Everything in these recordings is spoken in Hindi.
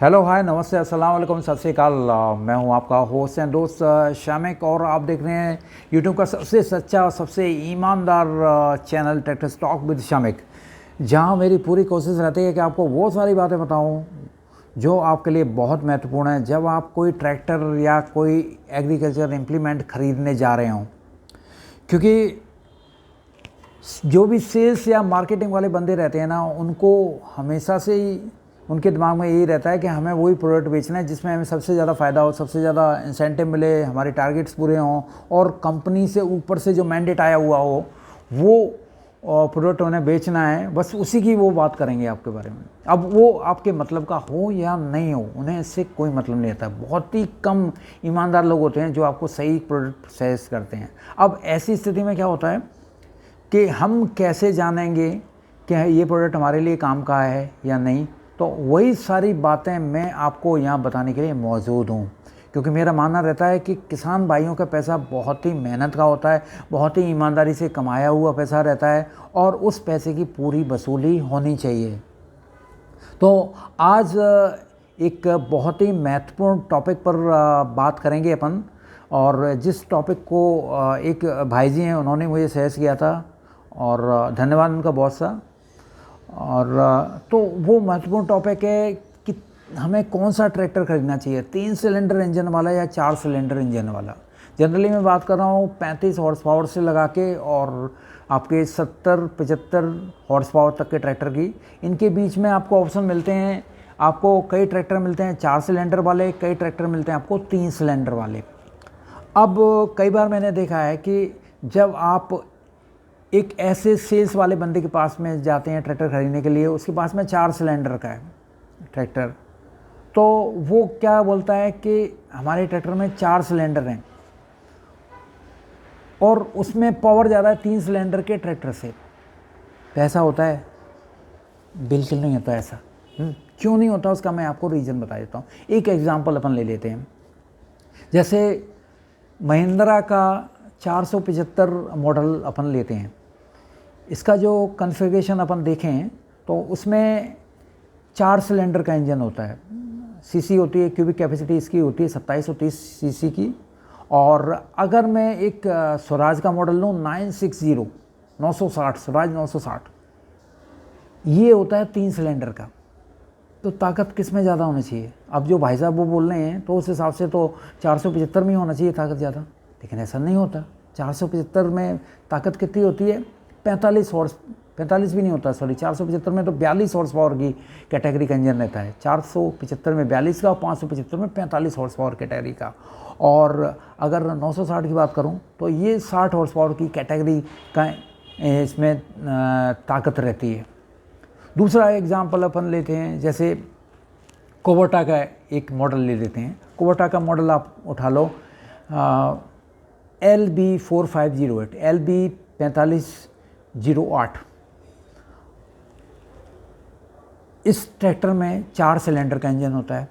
हेलो हाय नमस्ते अस्सलाम वालेकुम सत श्री अकाल। मैं हूं आपका होस्ट एंड दोस्त शामिक और आप देख रहे हैं यूट्यूब का सबसे सच्चा और सबसे ईमानदार channel tractor talk with Shamik, जहां मेरी पूरी कोशिश रहती है कि आपको वो सारी बातें बताऊं जो आपके लिए बहुत महत्वपूर्ण है जब आप कोई ट्रैक्टर या कोई एग्रीकल्चर इम्प्लीमेंट ख़रीदने जा रहे हों। क्योंकि जो भी सेल्स या मार्केटिंग वाले बंदे रहते हैं ना, उनको हमेशा से ही उनके दिमाग में यही रहता है कि हमें वही प्रोडक्ट बेचना है जिसमें हमें सबसे ज़्यादा फ़ायदा हो, सबसे ज़्यादा इंसेंटिव मिले, हमारे टारगेट्स पूरे हों और कंपनी से ऊपर से जो मैंडेट आया हुआ हो वो प्रोडक्ट उन्हें बेचना है। बस उसी की वो बात करेंगे आपके बारे में। अब वो आपके मतलब का हो या नहीं हो, उन्हें इससे कोई मतलब नहीं रहता। बहुत ही कम ईमानदार लोग होते हैं जो आपको सही प्रोडक्ट सजेस्ट करते हैं। अब ऐसी स्थिति में क्या होता है कि हम कैसे जानेंगे कि ये प्रोडक्ट हमारे लिए काम का है या नहीं? तो वही सारी बातें मैं आपको यहाँ बताने के लिए मौजूद हूँ, क्योंकि मेरा मानना रहता है कि किसान भाइयों का पैसा बहुत ही मेहनत का होता है, बहुत ही ईमानदारी से कमाया हुआ पैसा रहता है और उस पैसे की पूरी वसूली होनी चाहिए। तो आज एक बहुत ही महत्वपूर्ण टॉपिक पर बात करेंगे अपन, और जिस टॉपिक को एक भाई जी हैं उन्होंने मुझे सजेस्ट किया था और धन्यवाद उनका बहुत सा। और तो वो महत्वपूर्ण टॉपिक है कि हमें कौन सा ट्रैक्टर खरीदना चाहिए, 3 सिलेंडर इंजन वाला या 4 सिलेंडर इंजन वाला। जनरली मैं बात कर रहा हूँ 35 हॉर्स पावर से लगा के और आपके 70-75 हॉर्स पावर तक के ट्रैक्टर की। इनके बीच में आपको ऑप्शन मिलते हैं, आपको कई ट्रैक्टर मिलते हैं 4 सिलेंडर वाले, कई ट्रैक्टर मिलते हैं आपको 3 सिलेंडर वाले। अब कई बार मैंने देखा है कि जब आप एक ऐसे सेल्स वाले बंदे के पास में जाते हैं ट्रैक्टर खरीदने के लिए, उसके पास में 4 सिलेंडर का है ट्रैक्टर, तो वो क्या बोलता है कि हमारे ट्रैक्टर में 4 सिलेंडर हैं और उसमें पावर ज़्यादा है 3 सिलेंडर के ट्रैक्टर से। तो ऐसा होता है? बिल्कुल नहीं होता ऐसा। क्यों नहीं होता उसका मैं आपको रीज़न बता देता हूँ। एक एग्जांपल अपन ले लेते हैं। जैसे महिंद्रा का 475 मॉडल अपन लेते हैं। इसका जो कॉन्फ़िगरेशन अपन देखें तो उसमें 4 सिलेंडर का इंजन होता है। सीसी होती है, क्यूबिक कैपेसिटी इसकी होती है 2730 सीसी की। और अगर मैं एक स्वराज का मॉडल लूँ 960 960 स्वराज 960, ये होता है 3 सिलेंडर का। तो ताकत किस में ज़्यादा होनी चाहिए? अब जो भाई साहब वो बोल रहे हैं तो उस हिसाब से तो 475 में होना चाहिए ताकत ज़्यादा, लेकिन ऐसा नहीं होता। 475 में ताकत कितनी होती है? 45 भी नहीं होता, सॉरी, 475 में तो 42 हॉर्स पावर की कैटेगरी का इंजन रहता है। 475 में 42 का और 575 में 45 हॉर्स पावर कैटेगरी का। और अगर 960 की बात करूं तो ये 60 हॉर्स पावर की कैटेगरी का इसमें ताकत रहती है। दूसरा एग्जांपल अपन लेते हैं, जैसे कुबोटा का एक मॉडल ले लेते हैं। कुबोटा का मॉडल आप उठा लो, LB4508, LB4508। इस ट्रैक्टर में 4 सिलेंडर का इंजन होता है।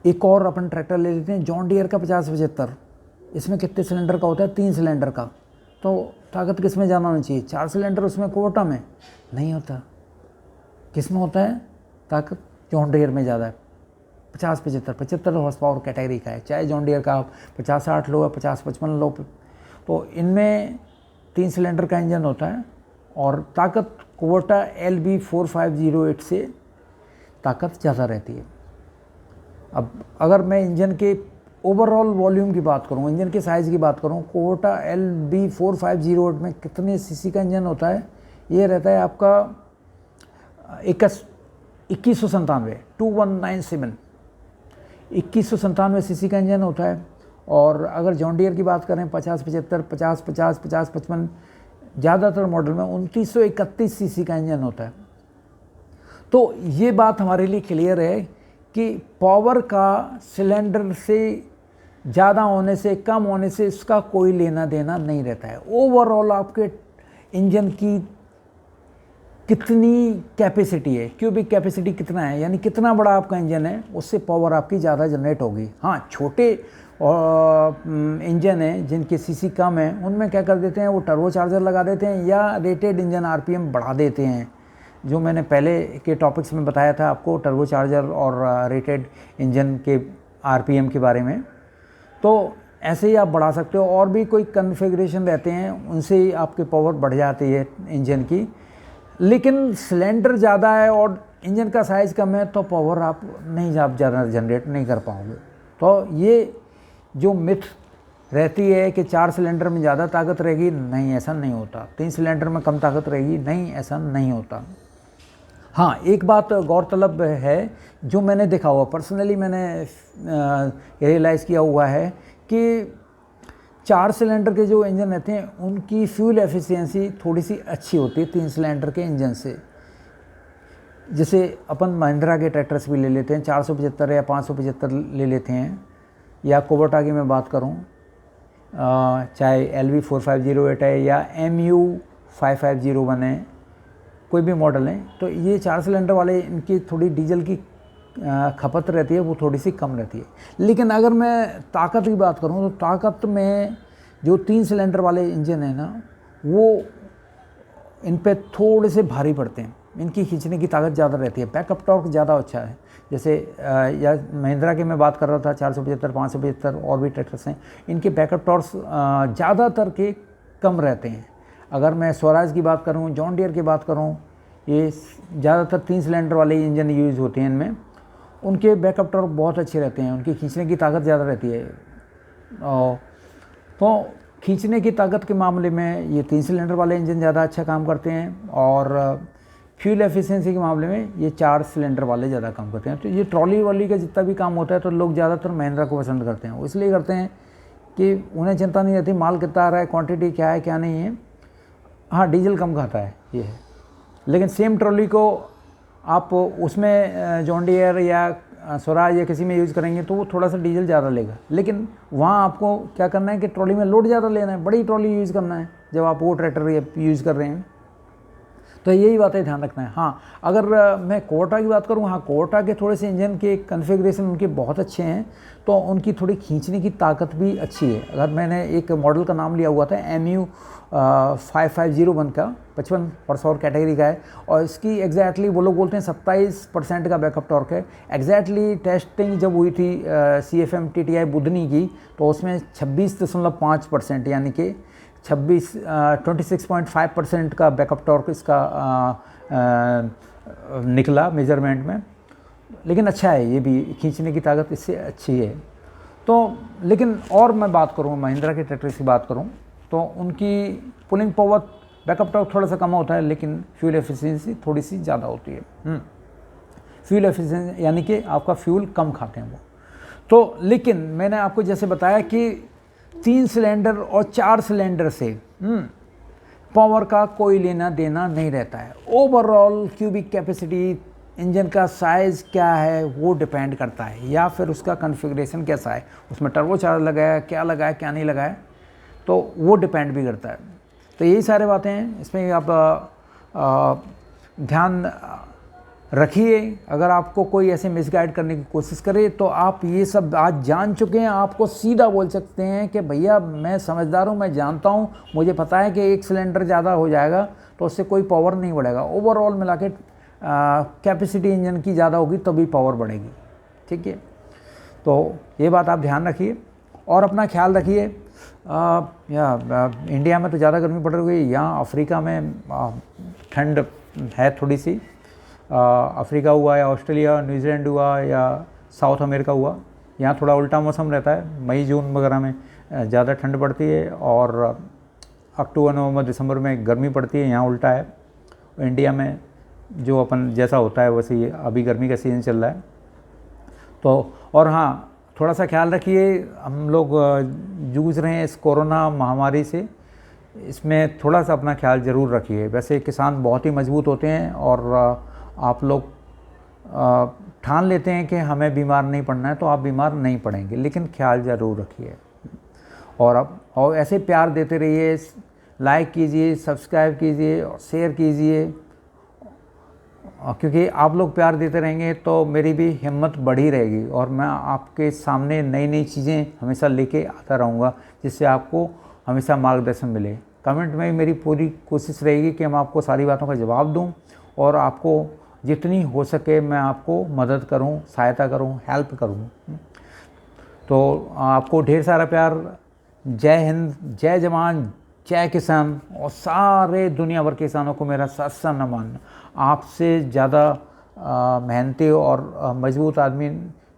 एक और अपन ट्रैक्टर ले लेते हैं जॉन डियर का 5075। इसमें कितने सिलेंडर का होता है? 3 सिलेंडर का। तो ताकत किस में ज़्यादा होनी चाहिए? 4 सिलेंडर उसमें कुबोटा में नहीं होता। किस में होता है ताकत? जॉन डियर में ज़्यादा है। 75 हॉर्स पावर कैटेगरी का है, चाहे जॉन डियर का आप 50-60 लो या 50-55 लो। तो इनमें 3 सिलेंडर का इंजन होता है और ताकत कुबोटा LB4508 से ताकत ज़्यादा रहती है। अब अगर मैं इंजन के ओवरऑल वॉल्यूम की बात करूं, इंजन के साइज़ की बात करूं, कुबोटा LB4508 में कितने सीसी का इंजन होता है? ये रहता है आपका 2197 2197 2197 सीसी का इंजन होता है। और अगर जॉन डियर की बात करें 50-75, 50-50, 50-55, ज़्यादातर मॉडल में 2931 सीसी का इंजन होता है। तो ये बात हमारे लिए क्लियर है कि पावर का सिलेंडर से ज़्यादा होने से कम होने से इसका कोई लेना देना नहीं रहता है। ओवरऑल आपके इंजन की कितनी कैपेसिटी है, क्यूबिक कैपेसिटी कितना है, यानी कितना बड़ा आपका इंजन है, उससे पावर आपकी ज़्यादा जनरेट होगी। हाँ, छोटे इंजन है जिनके सीसी कम है, उनमें क्या कर देते हैं, वो टर्बो चार्जर लगा देते हैं या रेटेड इंजन आरपीएम बढ़ा देते हैं जो मैंने पहले के टॉपिक्स में बताया था आपको, टर्बो चार्जर और रेटेड इंजन के आरपीएम के बारे में, तो ऐसे ही आप बढ़ा सकते हो। और भी कोई कन्फिग्रेशन रहते हैं, उनसे ही आपके पावर बढ़ जाती है इंजन की। लेकिन सिलेंडर ज़्यादा है और इंजन का साइज़ कम है तो पावर आप ज़्यादा जनरेट नहीं कर पाओगे। तो ये जो मिथ रहती है कि 4 सिलेंडर में ज़्यादा ताकत रहेगी, नहीं, ऐसा नहीं होता। 3 सिलेंडर में कम ताकत रहेगी, नहीं, ऐसा नहीं होता। हाँ, एक बात गौरतलब है जो मैंने देखा हुआ, पर्सनली मैंने रियलाइज़ किया हुआ है कि 4 सिलेंडर के जो इंजन रहते हैं उनकी फ्यूल एफिशिएंसी थोड़ी सी अच्छी होती है 3 सिलेंडर के इंजन से। जैसे अपन महिंद्रा के ट्रैक्टर्स भी ले लेते हैं, 475 या 575 ले लेते हैं, या कुबोटा की मैं बात करूं, चाहे LV4508 है या MU5501 है, कोई भी मॉडल है, तो ये 4 सिलेंडर वाले इनकी थोड़ी डीजल की खपत रहती है, वो थोड़ी सी कम रहती है। लेकिन अगर मैं ताकत की बात करूं तो ताकत में जो 3 सिलेंडर वाले इंजन है ना, वो इन पे थोड़े से भारी पड़ते हैं, इनकी खींचने की ताकत ज़्यादा रहती है, बैकअप टॉर्क ज़्यादा अच्छा है। जैसे या महिंद्रा के मैं बात कर रहा था, 475, 575 और भी ट्रैक्टर्स हैं, इनके बैकअप टॉर्क्स ज़्यादातर के कम रहते हैं। अगर मैं स्वराज की बात करूं, जॉन डियर की बात करूं, ये ज़्यादातर 3 सिलेंडर वाले इंजन यूज़ होते हैं इनमें, उनके बैकअप टॉर्क बहुत अच्छे रहते हैं, उनकी खींचने की ताकत ज़्यादा रहती है। तो खींचने की ताकत के मामले में ये 3 सिलेंडर वाले इंजन ज़्यादा अच्छा काम करते हैं, और फ्यूल एफिशिएंसी के मामले में ये 4 सिलेंडर वाले ज़्यादा काम करते हैं। तो ये ट्रॉली वाली का जितना भी काम होता है तो लोग ज़्यादातर महिंद्रा को पसंद करते हैं। वो इसलिए करते हैं कि उन्हें चिंता नहीं रहती माल कितना आ रहा है, क्वांटिटी क्या है क्या नहीं है। हाँ, डीजल कम खाता है ये है, लेकिन सेम ट्रॉली को आप उसमें जॉन डियर या स्वराज या किसी में यूज़ करेंगे तो वो थोड़ा सा डीजल ज़्यादा लेगा। लेकिन वहाँ आपको क्या करना है कि ट्रॉली में लोड ज़्यादा लेना है, बड़ी ट्रॉली यूज़ करना है जब आप वो ट्रैक्टर यूज़ कर रहे हैं। तो यही बातें ध्यान रखना है। हाँ, अगर मैं कोटा की बात करूँ, हाँ, कोटा के थोड़े से इंजन के कन्फिग्रेशन उनके बहुत अच्छे हैं, तो उनकी थोड़ी खींचने की ताकत भी अच्छी है। अगर मैंने एक मॉडल का नाम लिया हुआ था MU 5501 का, 55 हॉर्स पावर कैटेगरी का है, और इसकी एग्जैक्टली वो लोग बोलते हैं 27% का बैकअप टॉर्क है। एग्जैक्टली टेस्टिंग जब हुई थी CFM TTI बुधनी की, तो उसमें 26.5% यानी कि 26.5% का बैकअप टॉर्क इसका निकला मेजरमेंट में। लेकिन अच्छा है, ये भी खींचने की ताकत इससे अच्छी है। तो लेकिन और मैं बात करूँ, महिंद्रा के ट्रैक्टर की बात करूँ, तो उनकी पुलिंग पावर, बैकअप टॉर्क थोड़ा सा कम होता है, लेकिन फ्यूल एफिशिएंसी थोड़ी सी ज़्यादा होती है। फ्यूल एफिशिएंसी यानी कि आपका फ्यूल कम खाते हैं वो। तो लेकिन मैंने आपको जैसे बताया कि 3 सिलेंडर और 4 सिलेंडर से पावर का कोई लेना देना नहीं रहता है। ओवरऑल क्यूबिक कैपेसिटी, इंजन का साइज़ क्या है वो डिपेंड करता है, या फिर उसका कॉन्फ़िगरेशन कैसा है, उसमें टर्बो चार्जर लगाया क्या नहीं लगाया, तो वो डिपेंड भी करता है। तो यही सारे बातें हैं, इसमें आप ध्यान रखिए। अगर आपको कोई ऐसे मिसगाइड करने की कोशिश करे तो आप ये सब आज जान चुके हैं, आपको सीधा बोल सकते हैं कि भैया मैं समझदार हूँ, मैं जानता हूँ, मुझे पता है कि 1 सिलेंडर ज़्यादा हो जाएगा तो उससे कोई पावर नहीं बढ़ेगा। ओवरऑल मिला के कैपेसिटी इंजन की ज़्यादा होगी तभी पावर बढ़ेगी। ठीक है, तो ये बात आप ध्यान रखिए और अपना ख्याल रखिए। इंडिया में तो ज़्यादा गर्मी पड़ रही है, यहाँ अफ्रीका में ठंड है थोड़ी सी। अफ्रीका हुआ या ऑस्ट्रेलिया, न्यूजीलैंड हुआ या साउथ अमेरिका हुआ, यहाँ थोड़ा उल्टा मौसम रहता है। मई जून वगैरह में ज़्यादा ठंड पड़ती है और अक्टूबर नवंबर दिसंबर में गर्मी पड़ती है, यहाँ उल्टा है। इंडिया में जो अपन जैसा होता है वैसे ही अभी गर्मी का सीज़न चल रहा है। तो और हाँ, थोड़ा सा ख्याल रखिए, हम लोग जूझ रहे हैं इस कोरोना महामारी से, इसमें थोड़ा सा अपना ख्याल ज़रूर रखिए। वैसे किसान बहुत ही मजबूत होते हैं और आप लोग ठान लेते हैं कि हमें बीमार नहीं पड़ना है, तो आप बीमार नहीं पड़ेंगे, लेकिन ख्याल ज़रूर रखिए। और ऐसे प्यार देते रहिए, लाइक कीजिए, सब्सक्राइब कीजिए और शेयर कीजिए, क्योंकि आप लोग प्यार देते रहेंगे तो मेरी भी हिम्मत बढ़ी रहेगी और मैं आपके सामने नई नई चीज़ें हमेशा लेके आता रहूँगा, जिससे आपको हमेशा मार्गदर्शन मिले। कमेंट में मेरी पूरी कोशिश रहेगी कि मैं आपको सारी बातों का जवाब दूं और आपको जितनी हो सके मैं आपको मदद करूं, सहायता करूं, हेल्प करूं। तो आपको ढेर सारा प्यार। जय हिंद, जय जवान, जय किसान, और सारे दुनिया भर के किसानों को मेरा सत सत नमन। आपसे ज़्यादा मेहनती और मजबूत आदमी,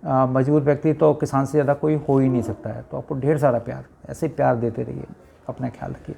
मजबूत व्यक्ति तो किसान से ज़्यादा कोई हो ही नहीं सकता है। तो आपको ढेर सारा प्यार, ऐसे प्यार देते रहिए। अपना ख्याल रखिए।